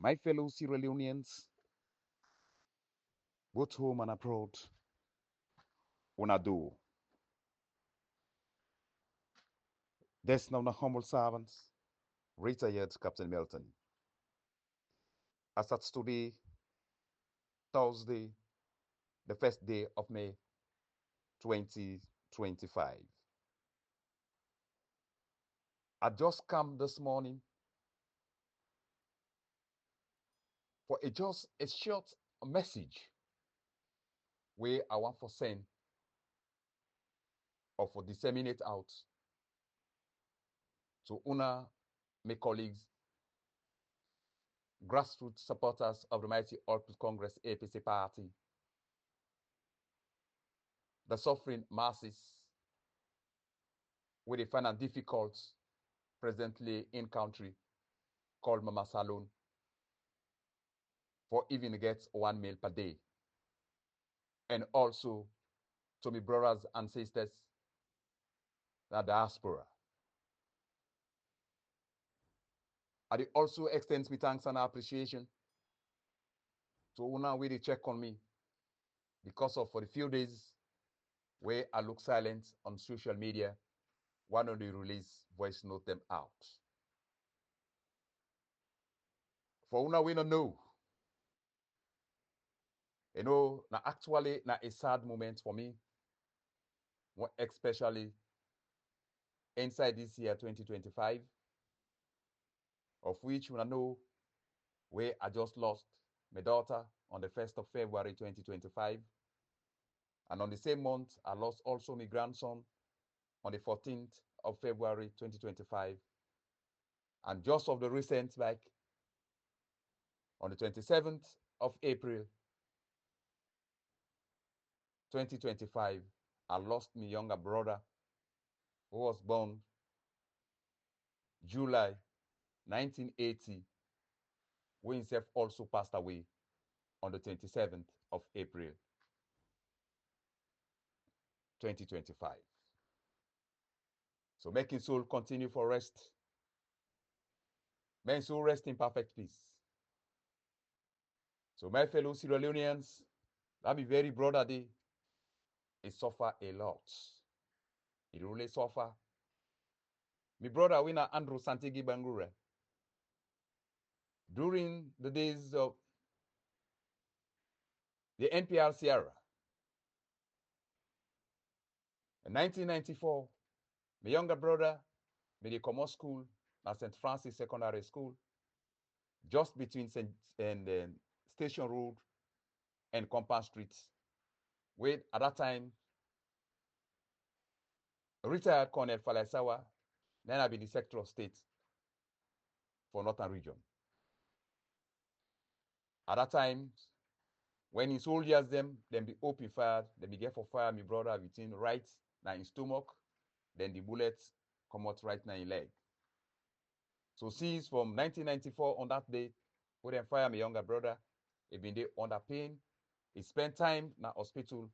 My fellow Sierra Leoneans, both home and abroad, una do. This now the humble servants, retired Captain Milton. As at today, Thursday, the first day of May 2025. I just come this morning for just a short message where I want to send or for disseminate out to una, my colleagues, grassroots supporters of the mighty All People's Congress APC party, the suffering masses with a fine and difficult presently in country called Mama Salon for even get 1 meal per day. And also to my brothers and sisters, the diaspora. I also extend my thanks and appreciation to una where they check on me because of for the few days where I look silent on social media, one of the release voice note them out. For una we don't know. You know, now actually now a sad moment for me, especially inside this year 2025, of which we know where I just lost my daughter on the 1st of February 2025. And on the same month, I lost also my grandson on the 14th of February 2025. And just of the recent, like on the 27th of April 2025, I lost my younger brother who was born July 1980, who himself also passed away on the 27th of April 2025. So making soul continue for rest. May soul rest in perfect peace. So my fellow Sierra Leoneans, that be very brother day, it suffer a lot. It really suffer. My brother winner Andrew Santigi Bangura, during the days of the NPRC era, in 1994, my younger brother made a common school at St. Francis Secondary School, just between Station Road and Compound Street, where at that time, retired Colonel Falaisawa, then I be the Secretary of State for Northern Region. At that time, when in soldiers them be open fired, them be get for fire my brother within right now in stomach, then the bullets come out right now in leg. So since from 1994 on that day, when they fire my younger brother, he been there under pain. He spent time in the hospital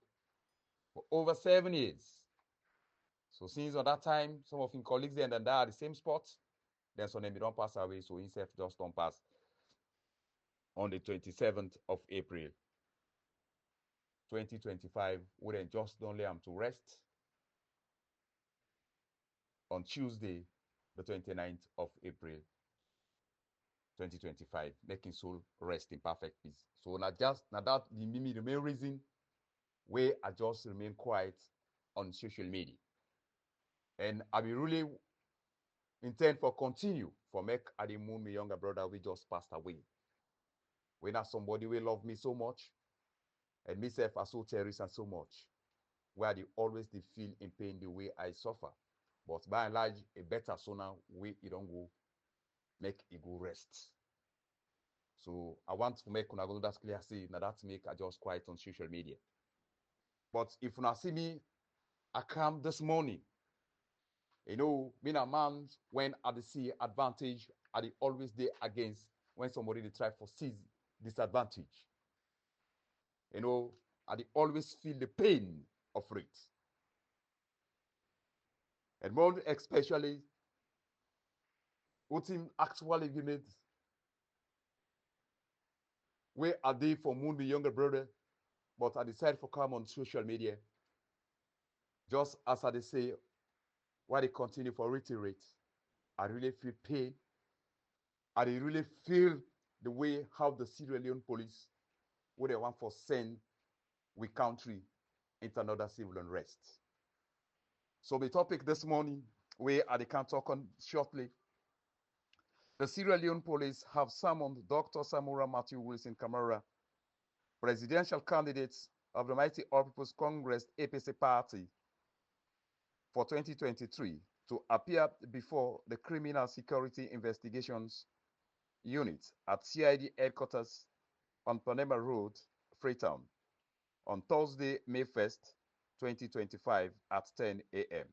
for over 7 years. So since on that time, some of his colleagues there and die at the same spot, then some of them don't pass away, so himself just don't pass on the 27th of April 2025, we then just don't lay him to rest on Tuesday, the 29th of April 2025, making soul rest in perfect peace. So now that the main reason where I just remain quiet on social media. And I be really intend for continue for make Adi Moon, my younger brother, we just passed away. When not somebody will love me so much, and myself I so cherish and so much, where they always they feel in pain the way I suffer. But by and large, a better sooner way it don't go, make it go rest. So I want to make una go that clear see now that make I just quiet on social media. But if you see me, I come this morning. You know, being a man when I see advantage, I always there against when somebody they try for seize disadvantage. You know, I always feel the pain of it. And more especially, what him actually made where are they for Moon, my younger brother? But I decided to come on social media. Just as I say, why they continue for reiterate, I really feel pain. I really feel the way how the Sierra Leone police, where they want for send we country into another civil unrest. So the topic this morning, where I can talk on shortly, the Sierra Leone police have summoned Dr. SAMURA Matthew Wilson KAMARA, presidential candidates of the Mighty All People's Congress APC party for 2023 to appear before the Criminal Security Investigations Unit at CID headquarters on PADEMBA Road, Freetown, on Thursday, May 1st, 2025 at 10 a.m.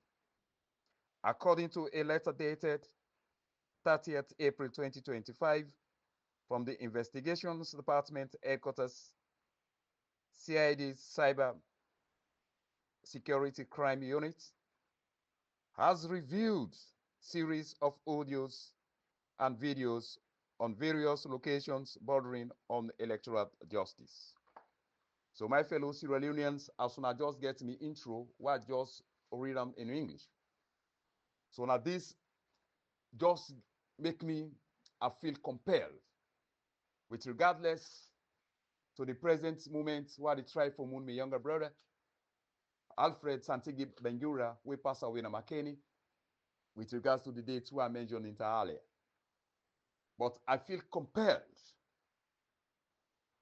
According to a letter dated 30th April 2025 from the Investigations Department headquarters, CID's Cyber Security Crime Unit has reviewed series of audios and videos on various locations bordering on electoral justice. So my fellow Sierra Leoneans, as soon as just get me intro, why just read them in English. So now this just make me, I feel compelled with regardless to the present moment where they try for Moon, my younger brother, Alfred Santigi Bengura, we pass away in McKinney, with regards to the dates who I mentioned entirely. But I feel compelled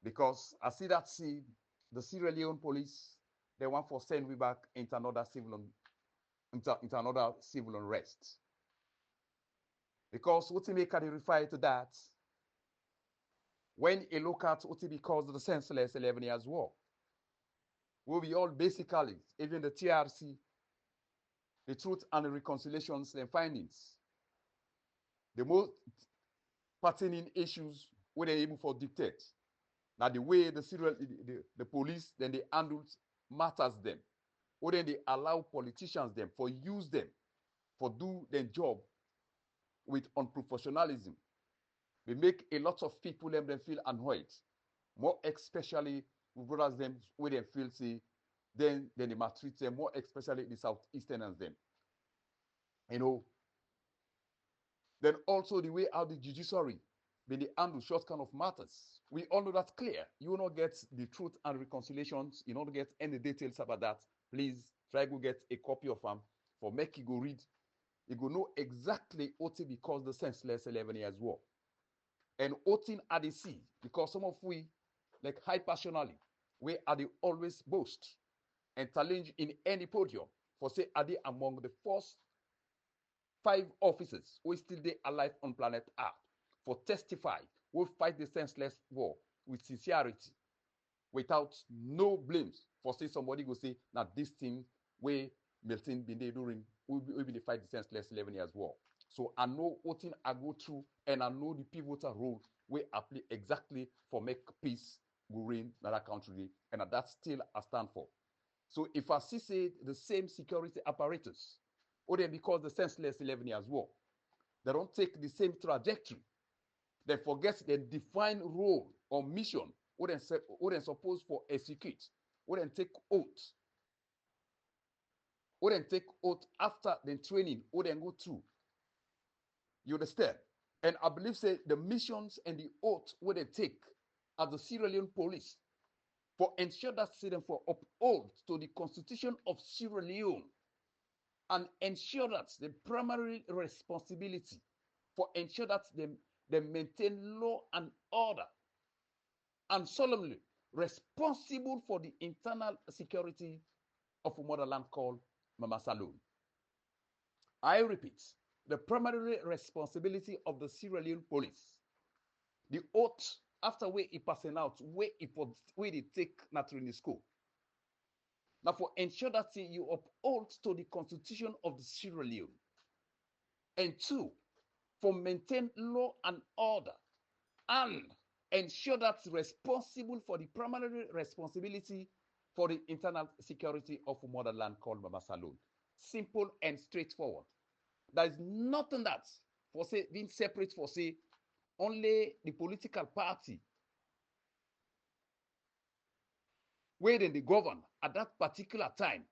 because I see the Sierra Leone police, they want to send me back into another civil unrest. Because what make can refer to that when you look at what because of the senseless 11 years war, will be all basically, even the TRC, the Truth and Reconciliations and findings, the most pertaining issues where they're able to dictate. Now the way the police then they handle matters them, or then they allow politicians them for use them for do their job with unprofessionalism. They make a lot of people them feel annoyed, more especially with brothers them where they feel say then they maltreat them, more especially the Southeasterners them. You know. Then also the way how the judiciary when they handle short kind of matters. We all know that clear. You will not get the Truth and Reconciliations. You will not get any details about that. Please try to get a copy of them for make you go read. You go know exactly what it because the senseless 11 years war. And what in are the see because some of we like high passionally we are the always boast and challenge in any podium for say are they among the first 5 officers who still they alive on planet Earth for testify will fight the senseless war with sincerity without no blames for say somebody go say now this thing where Milton been there during we be fight the senseless 11 years war. So I know what thing I go through and I know the pivotal role we apply exactly for make peace go reign in that country and that's still I stand for. So if I see say the same security apparatus or then because the senseless 11 years war, they don't take the same trajectory. They forget the defined role or mission or then supposed for execute, or then take oath, or then take oath after the training, or then go through. You understand? And I believe say the missions and the oath where they take as the Sierra Leone police for ensure that citizen for uphold to the Constitution of Sierra Leone and ensure that the primary responsibility for ensure that they maintain law and order and solemnly responsible for the internal security of a motherland called Mama Saloon. I repeat, the primary responsibility of the Sierra Leone police, the oath after where it passing out, where they take naturally in the school. Now for ensure that you uphold to the Constitution of the Sierra Leone. And 2, for maintain law and order and ensure that's responsible for the primary responsibility for the internal security of a motherland called Mama Saloon. Simple and straightforward. There is nothing that for say being separate for say only the political party where then they govern at that particular time,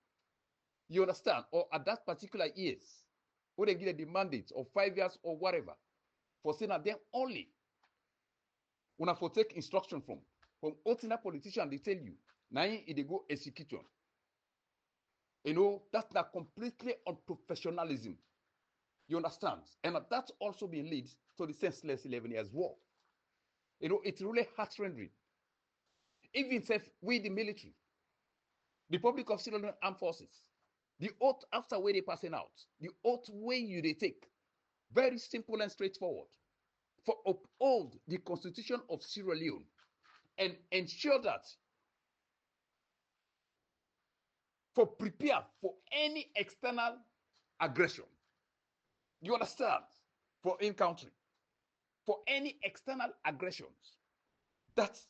you understand, or at that particular years, where they give the mandate of 5 years or whatever, for saying that them only, when I for take instruction from ordinary politician, they tell you, now they go execution. You know, that's not completely unprofessionalism. You understand? And that's also been lead to the senseless 11 years war. You know, it's really heart-rending. Even if we, the military, the Republic of Sierra Leone Armed Forces, the oath after where they passing out, the oath way you they take, very simple and straightforward, for uphold the Constitution of Sierra Leone and ensure that for prepare for any external aggression. You understand? For in country, for any external aggressions. That's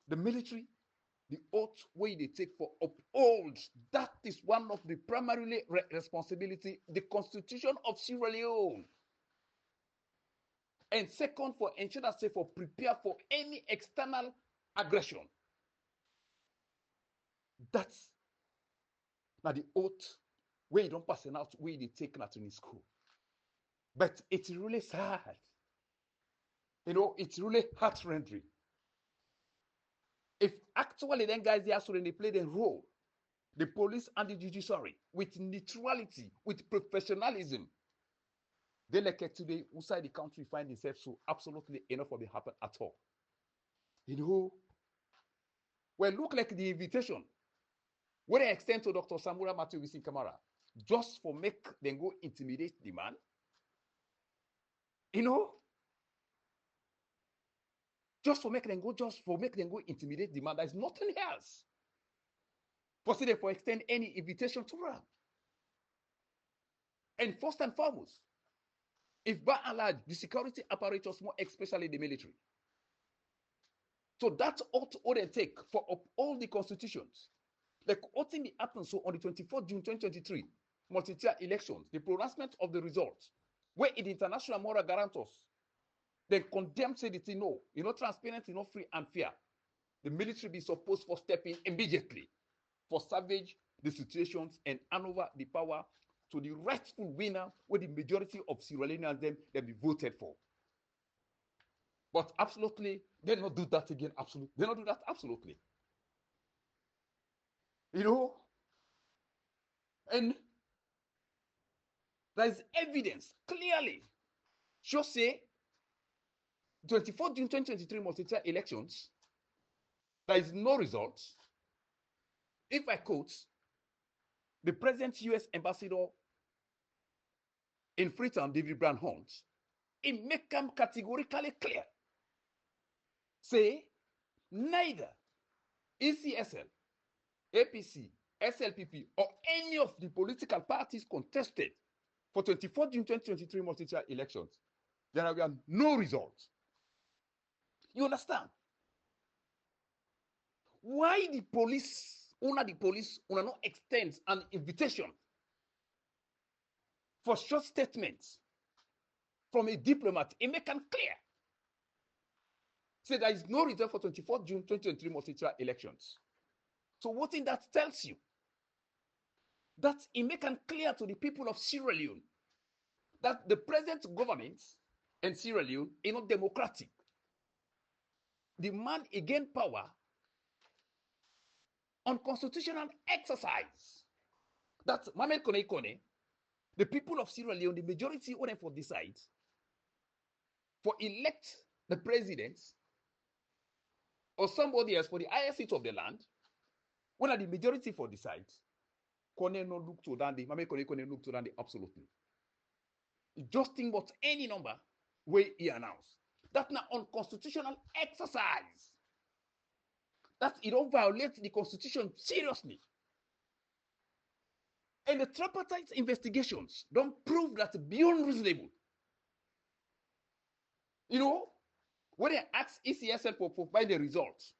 the military, the oath way they take for uphold. That is one of the primarily responsibility, the Constitution of Sierra Leone. And second, for ensure that say for prepare for any external aggression. That's now the oath where you don't pass it out, where they take that in school. But it's really sad. You know, it's really heart-rending. If actually then guys they actually they play the role, the police and the judiciary, with neutrality, with professionalism, they like today outside the country find themselves so absolutely enough will be happen at all. You know, well, look like the invitation when I extend to Dr. SAMURA MATHEW within KAMARA, just for make them go intimidate the man. You know, just for make them go intimidate the man. There's nothing else. For extend any invitation to her. And first and foremost, if by and large, the security apparatus, more especially the military. So that's ought to take for all the constitutions. Like what thing happened so on the 24th June 2023, multi-tier elections, the pronouncement of the results, where the international moral guarantors then condemn say the thing, no, transparent, free and fair. The military be supposed for stepping immediately for salvage the situations and hand over the power to the rightful winner where the majority of Sierra Leoneans them be voted for. But absolutely, they don't do that again. Absolutely, they don't do that. Absolutely. You know, and there is evidence clearly. Just say 24th June 2023 multi-tier elections, there is no results. If I quote, the present US ambassador in Freetown, David Brown Hunt, it make them categorically clear. Say, neither ECSL, APC, SLPP, or any of the political parties contested for 24th June 2023 multi-tier elections, there are no results. You understand? Why the police not extends an invitation for short statements from a diplomat, it make them clear. Say there is no result for 24th June 2023 multi-tier elections. So what in that tells you? That it make them clear to the people of Sierra Leone that the present government in Sierra Leone is not democratic. The man again power on constitutional exercise. That Mohamed Kone, the people of Sierra Leone, the majority of them for decide for elect the president or somebody else for the highest seat of the land. When are the majority for decide? Kone no look to Dandi, Mohamed Kone look to Dandi absolutely. Just think about any number where he announced. That's not unconstitutional exercise. That it don't violate the Constitution seriously. And the tripartite investigations don't prove that beyond reasonable. You know, when they ask ECSL for provide the results,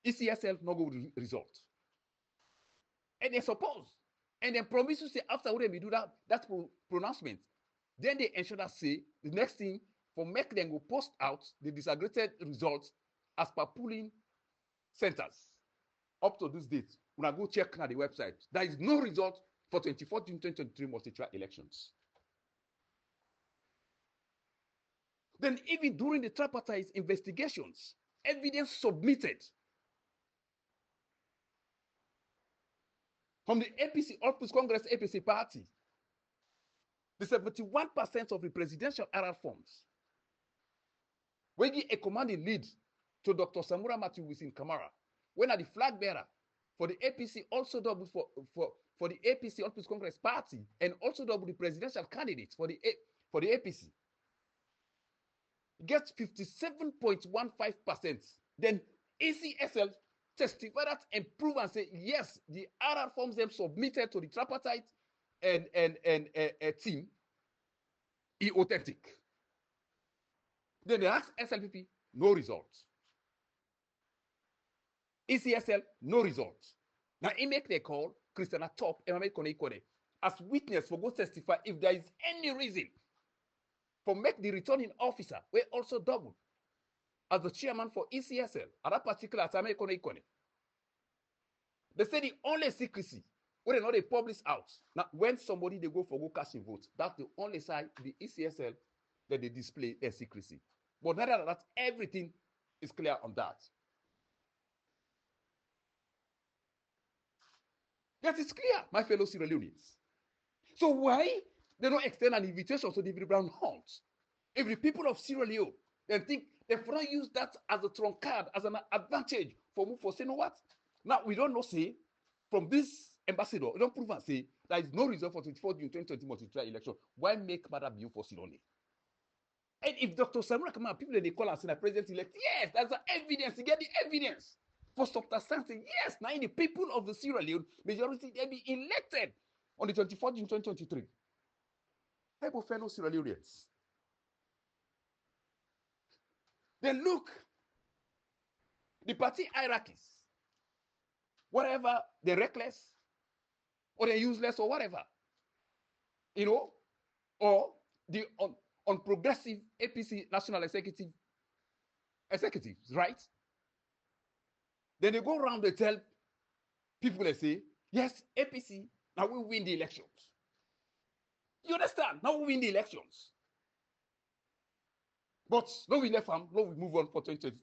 ECSL no go result. And they suppose, and they promise to say after when they do that pronouncement, then they ensure that say the next thing for make them go post out the disaggregated results as per polling centers. up to this date, when I go check on the website, there is no result for 24 June 2023 multi-trial elections. Then even during the tripartite investigations, evidence submitted from the APC, All People's Congress APC party, the 71% of the presidential RR forms, we give a commanding lead to Dr. SAMURA MATHEW within KAMARA, when at the flag bearer for the APC also double for the APC, All People's Congress party, and also double the presidential candidates for the APC. Gets 57.15%. Then ACSL testify that and prove and say, yes, the RR forms them submitted to the tripartite and team is authentic. Then they ask SLPP, no results. ECSL, no results. Now, he make the call, Christiana Top, as witness for go testify if there is any reason for make the returning officer, we also double as the chairman for ECSL at that particular time. They say the only secrecy when they know they publish out. Now, when somebody they go for go casting votes, that's the only side, the ECSL, that they display their secrecy. But other than that, everything is clear on that. That is clear, my fellow Sierra Leoneans. So why they don't extend an invitation to David Brown Hunt? If the people of Sierra Leone then think they not use that as a trump card, as an advantage for move for say, you know what? Now we don't know, say, from this ambassador, we don't prove and say there is no result for 24 June 2020 multi-trial election. Why make matter view for Sierra Leone? And if Dr. SAMURA come out, people they call and say the president elect, yes, that's the evidence. You get the evidence. For Dr. Sanson, yes, now the people of the Sierra Leone majority they be elected on the 24th June 2023. Hey, fellow Sierra Leoneans. Then look, the party hierarchies, whatever they're reckless or they're useless or whatever, you know, or the unprogressive APC national executives, right? Then they go around, they tell people, they say, yes, APC, now we win the elections. You understand? Now we win the elections. But no, we left them, no, we move on for 2020.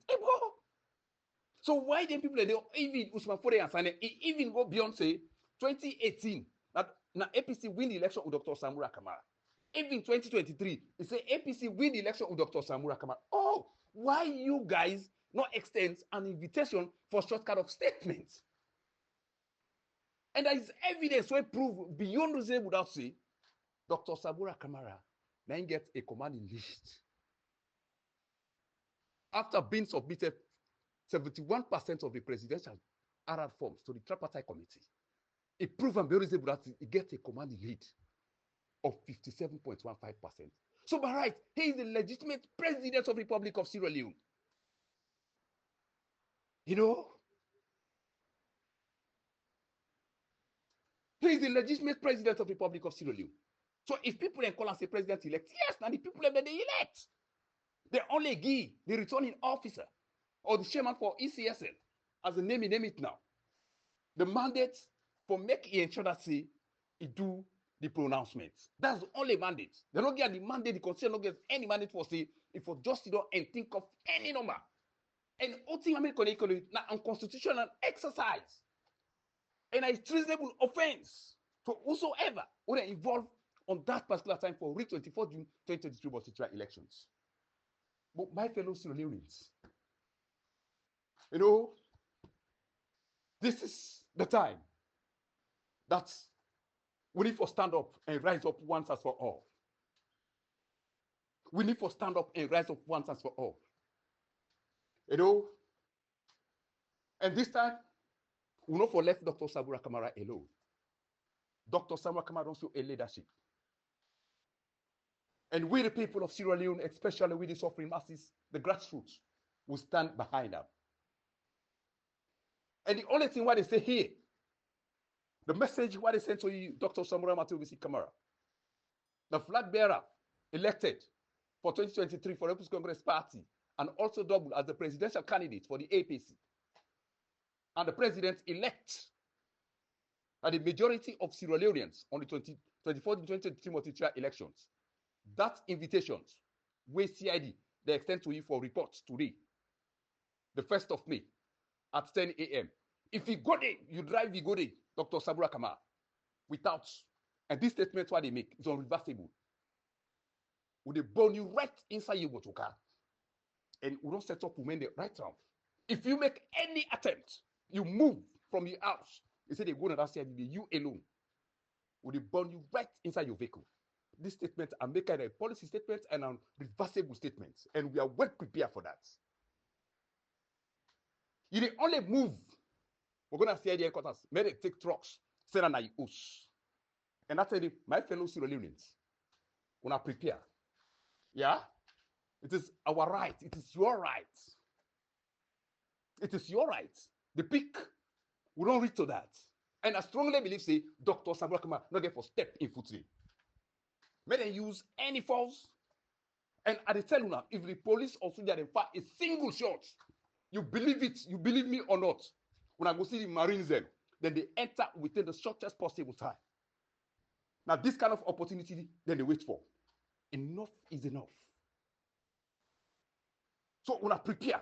So why then people, they even Usman Fode and Sane, even go beyond, say, 2018, that now APC win the election with Dr. SAMURA Kamara. Even 2023, they say APC win the election with Dr. SAMURA Kamara. Oh, why you guys not extend an invitation for shortcut of statements? And there is evidence where prove beyond reason without say, Dr. SAMURA Kamara then get a commanding list. After being submitted 71% of the presidential RR forms to the tripartite committee, it proved and very reasonable that he gets a commanding lead of 57.15%. So by right, he is the legitimate president of the Republic of Sierra Leone. You know, he is the legitimate president of the Republic of Sierra Leone. So if people then call and say president-elect, yes, now the people that they elect. They only give the returning officer or the chairman for ECSL, as the name it now, the mandate for making ensure that say he do the pronouncements. That's the only mandate. They don't get the mandate, the constitution don't get any mandate for say if for just don't and think of any number. And ultimately now unconstitutional exercise. And a treasonable offense to whosoever would involve on that particular time for 24 June 2023 multi-trial elections. But my fellow Sierra Leoneans, you know, this is the time that we need to stand up and rise up once and for all. We need to stand up and rise up once and for all. You know, and this time, we not for left Dr. SAMURA Kamara alone. Dr. SAMURA Kamara don't show a leadership. And we, the people of Sierra Leone, especially with the suffering masses, the grassroots, will stand behind them. And the only thing what they say here, the message what they sent to you, Dr. SAMURA MATHEW Kamara, the flag bearer elected for 2023 for the People's Congress Party, and also double as the presidential candidate for the APC. and the president-elect and the majority of Sierra Leoneans on the 24th and 2023 multi-trial elections. That invitations, where CID, they extend to you for reports today, the 1st of May, at 10 a.m. If you go there, you drive, you go there, Dr. SAMURA KAMARA, without, and this statement, what they make is unreversible. Would they burn you right inside your motor car? And we don't set up women the right round. If you make any attempt, you move from your house, they say they go to that CID, you alone, would they burn you right inside your vehicle? This statement are making a policy statement and a reversible statement, and we are well prepared for that. You the only move, we're going to see the headquarters, may they take trucks, send an us. And that's it, my fellow Sierra Leoneans, we are prepared. Yeah? It is our right. It is your right. It is your right. The pick, we don't reach to that. And I strongly believe, say, Dr. SAMURA KAMARA not get for step in footing. May they use any force. And I tell you now, if the police or soldier they fire a single shot, you believe it, you believe me or not, when I go see the Marines then they enter within the shortest possible time. Now, this kind of opportunity, then they wait for. Enough is enough. So we are prepared.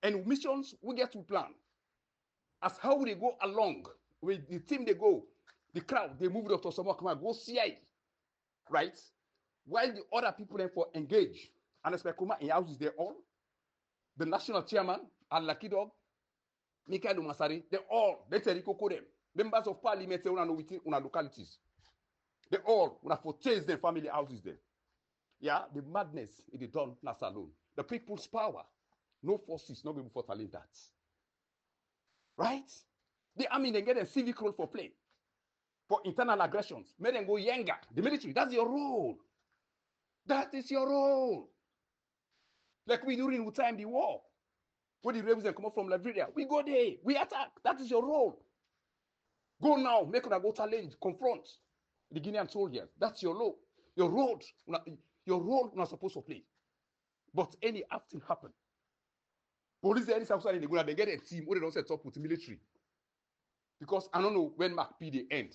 And missions, we get to plan. As how they go along with the team, they go, the crowd, they move Dr. SAMURA KAMARA, go CI, right? While the other people then for engage. And Kuma in houses, they all, the national chairman, Al-Laki Dog, Michael Umasari, they all, they tell you them. Members of parliament, they want to within localities. They all, want to chase their family houses there. Yeah, the madness is the done not alone. The people's power, no forces, not able for talent that. Right? The army, they get a civic role for play. For internal aggressions. Make them go younger. The military, that's your role. That is your role. Like we during the time the war. When the rebels come up from Liberia, we go there, we attack. That is your role. Go now, make them go challenge, confront the Guinean soldiers. That's your role. Your role not supposed to play. But any acting happen. Police any outside they go they get a team where they don't set up with the military. Because I don't know when Mark P they end.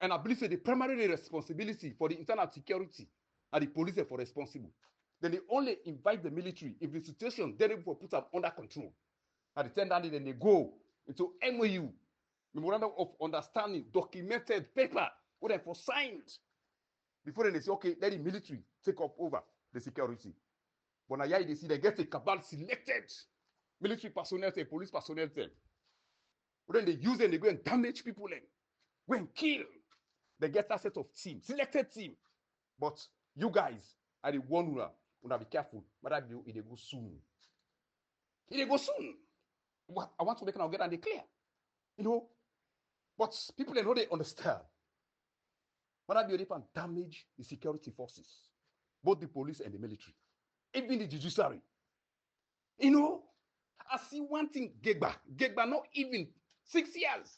And I believe that the primary responsibility for the internal security are the police for responsible. Then they only invite the military if the situation they're able to put them under control. At the time then they go into MOU, Memorandum of Understanding, documented paper, where they for signed. Before then they say, okay, let the military take up over the security. But now they see they get a cabal selected military personnel, police personnel. But then they use them, they go and damage people, go and kill. They get that set of team, selected team. But you guys are the one who will be careful. But it will go soon. It will go soon. I want to make it now get and clear. You know, but people they know they understand. But they can damage the security forces, both the police and the military, even the judiciary. You know, I see one thing, Gegba not even 6 years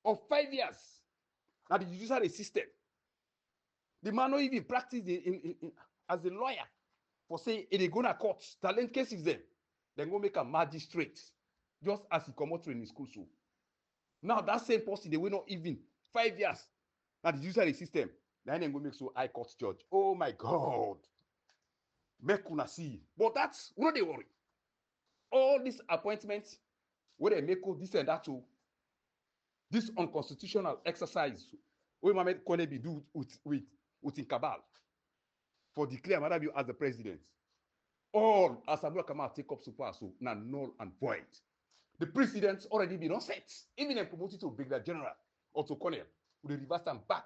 or 5 years. Now the judiciary system. The man not even practice as a lawyer for say if they go to court, talent cases them, then go make a magistrate, just as he come out in school. So now that same person, they will not even 5 years. Now the judiciary system, then they go make so high court judge. Oh my God. Make una see. But that's what they worry. All these appointments, where they make this and that to this unconstitutional exercise, where Mohamed Konebi do with cabal for declare MATHEW as the president. All as SAMURA KAMARA take up super so now null and void. The president's already been on set, even when promoted to Brigadier General or to Colonel, with the reverse and back.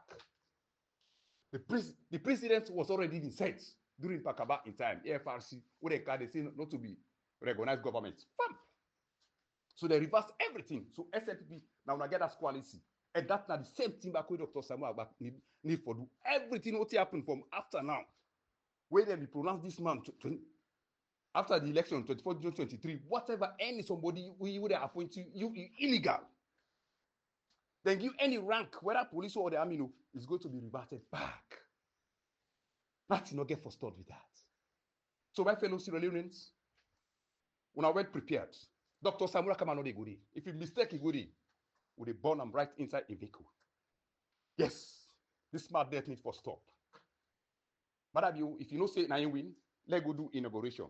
The president was already in set during Pakaba in time, AFRC, where they say not to be recognized government. Bam. So they reversed everything. So SNPP now get that quality. And that's not the same thing back with Dr. SAMURA need for do everything what happened from after now. Where they be pronounced this month after the election 24 June 23, whatever any somebody we would appoint you illegal. Then give any rank, whether police or the army, is going to be reverted back. That's not get frustrated with that. So my fellow Sierra Leoneans, we are well prepared. Dr. SAMURA KAMARA no dey go dey. If you mistake, he go dey. We dey burn am right inside a vehicle. Yes, this madness need for stop. MATHEW, if you know say na you win, let go do inauguration.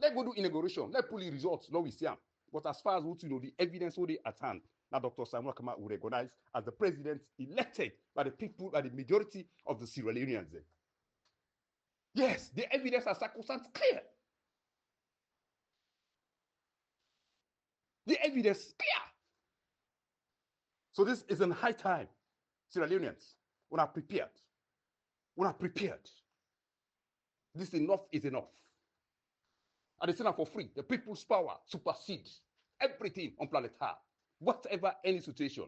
Let go do inauguration. Let pull the results. No, we see them. But as far as what you know, the evidence will they at hand. Now, Dr. SAMURA KAMARA will recognize as the president elected by the people, by the majority of the Sierra Leoneans. Yes, the evidence are sacrosanct clear. The evidence is clear. So this is in high time. Sierra Leoneans, we are prepared. We are prepared. This enough is enough. And it's enough for free. The people's power supersedes everything on planet Earth. Whatever any situation.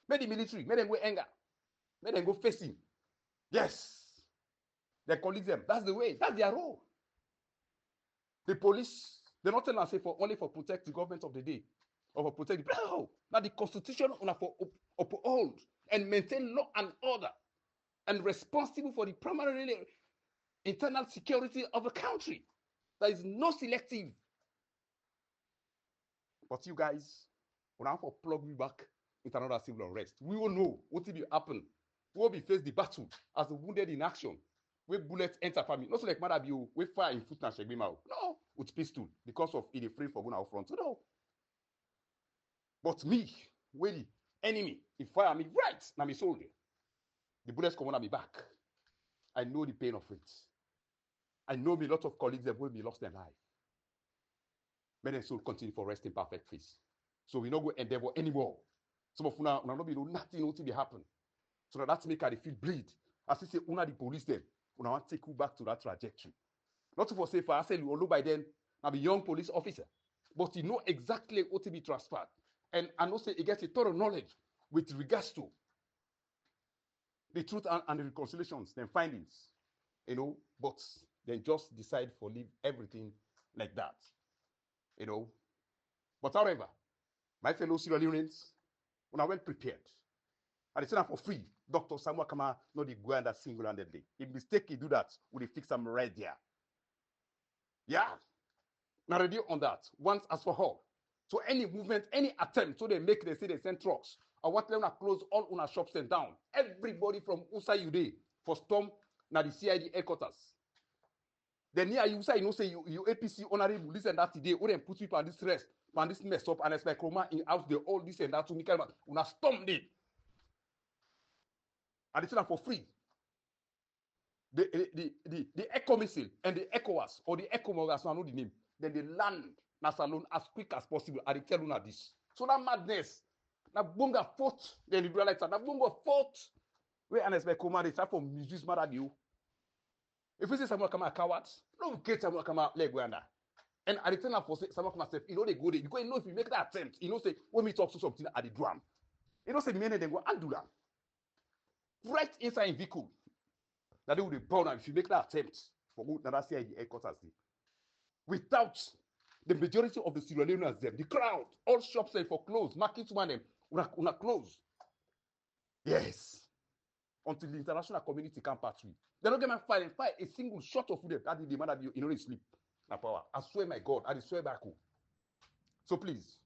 May the military, may them go anger. May them go facing. Yes. They colleagues them. That's the way. That's their role. The police, they're not telling us for only for protect the government of the day. Or for protect the no. Now the constitution for uphold and maintain law and order. And responsible for the primary internal security of the country. There is no selective. But you guys, when I for plug me back into another civil unrest, we will know what will happen. We will be faced the battle as the wounded in action. We bullets enter family. Not so like MATHEW, we fire in foot and shake me out. No, with pistol because of it free for going out front. So no. But me, where the enemy, he fire me right now me soldier. The bullets come on me back. I know the pain of it. I know me a lot of colleagues that will be lost their life. May their soul continue for rest in perfect peace. So we not go endeavor anymore. Some of una not be know nothing will be happen. So that's make her feel bleed. As I say, una the police them, una want to take you back to that trajectory. Not to say for I say you by then, now be young police officer, but you know exactly what to be transferred. And I know say he gets a thorough knowledge with regards to the truth and the reconciliations, then findings, you know, but then just decide for leave everything like that, you know. But however, my fellow Sierra Leoneans, when I well prepared, and it's not for free, Dr. SAMURA KAMARA not the go that single-handedly. If mistake he do that, we fix them right there. Yeah, now ready on that once as for all. So any movement, any attempt, so they say they send trucks. I want them to close all una shops and down. Everybody from Usa Uday for storm now the CID headquarters. Then near you say you know say you APC honorable this and that today, or then put people on this rest, on this mess up, and expect Roma in house the all this and that to Michael una storm it. And it's not for free. The Echo missile and the ECOWAS or the ECOMOGAS, I know the name. Then they land Nasalone as quick as possible. I tell you this. So that madness. Na bunga fought, then the liberalites. Na bunga fought. We unexpected command they start from misuse MATHEW. If we say SAMURA KAMARA cowards, no get SAMURA KAMARA leg under. And I tell them for SAMURA KAMARA say, you know they go there because you know if you make that attempt, you know say when we talk to something at the drum, you know say many then go and do that. Right inside a vehicle. That they will be born if you make that attempt for another CID headquarters. Without the majority of the Sierra Leoneans, the crowd, all shops are for close, markets one them, una close. Yes. Until the international community can pass through. They're not going to fight a single shot of them. That the man you know sleep. Na power. I swear my God, I swear back home. So please,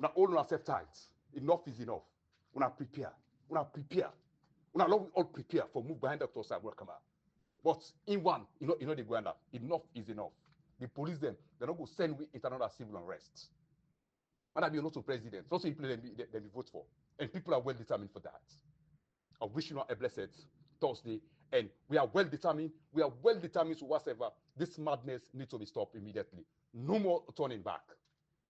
una all una self tight. Enough is enough. Una prepare. Una prepare. Una all prepare for move behind Dr. SAMURA KAMARA. But in one, you know the ground up. Enough is enough. The police them, they're not going to send we into another civil unrest. MATHEW not to president. Not simply them vote for. And people are well determined for that. I wish you a blessed Thursday. And we are well determined. We are well determined to whatever. This madness needs to be stopped immediately. No more turning back.